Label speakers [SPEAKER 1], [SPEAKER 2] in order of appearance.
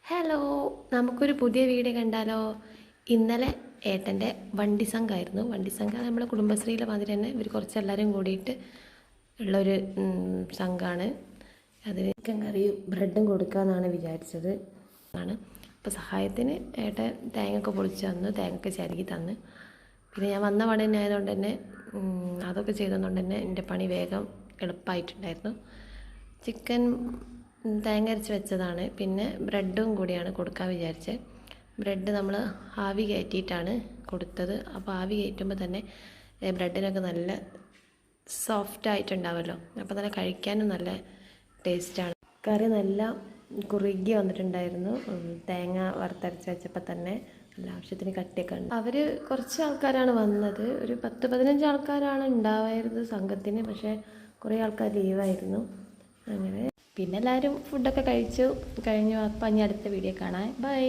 [SPEAKER 1] Hello, നമുക്കൊരു പുതിയ video കണ്ടാലോ? ഇന്നലെ ഏട്ടൻ്റെ വണ്ടി സംഘമായിരുന്നു. വണ്ടി സംഘം നമ്മുടെ കുടുംബശ്രീയിലെ മാതിരി തന്നെ ഇവർ കുറച്ചെല്ലാവരും കൂടിയിട്ട് ഉള്ളൊരു സംഘമാണ്. അതിന് ചിക്കൻ കറിയും ബ്രെഡും കൊടുക്കാമെന്നാണ് വിചാരിച്ചത്. അപ്പോൾ സഹായത്തിന് ഏട്ടൻ തേങ്ങയൊക്കെ പൊളിച്ച് തന്നു, തേങ്ങയൊക്കെ ചിരകി തന്ന്. പിന്നെ ഞാൻ വന്ന പണി തന്നെ ആയതുകൊണ്ട് തന്നെ അതൊക്കെ ചെയ്തതുകൊണ്ട് തന്നെ എൻ്റെ പണി വേഗം എളുപ്പമായിട്ടുണ്ടായിരുന്നു. ചിക്കൻ തേങ്ങ അരച്ച് വെച്ചതാണ്. പിന്നെ ബ്രെഡും കൂടിയാണ് കൊടുക്കാൻ വിചാരിച്ചത്. ബ്രെഡ് നമ്മൾ ആവി കയറ്റിയിട്ടാണ് കൊടുത്തത്. അപ്പോൾ ആവി കയറ്റുമ്പോൾ തന്നെ ബ്രെഡിനൊക്കെ നല്ല സോഫ്റ്റ് ആയിട്ടുണ്ടാവുമല്ലോ, അപ്പോൾ തന്നെ കഴിക്കാനും നല്ല ടേസ്റ്റാണ്. കറി നല്ല കുറുകി വന്നിട്ടുണ്ടായിരുന്നു. തേങ്ങ വറുത്തരച്ച് വെച്ചപ്പോൾ തന്നെ നല്ല ആവശ്യത്തിന് കട്ടിയൊക്കെ ഉണ്ട്. അവർ കുറച്ച് ആൾക്കാരാണ് വന്നത്, ഒരു 10-15 ആൾക്കാരാണ് ഉണ്ടാവായിരുന്നത് സംഘത്തിന്. പക്ഷേ കുറേ ആൾക്കാർ ലീവായിരുന്നു. അങ്ങനെ പിന്നെ എല്ലാവരും ഫുഡൊക്കെ കഴിഞ്ഞു. അപ്പോൾ ഇനി അടുത്ത വീഡിയോ കാണാം. ബൈ.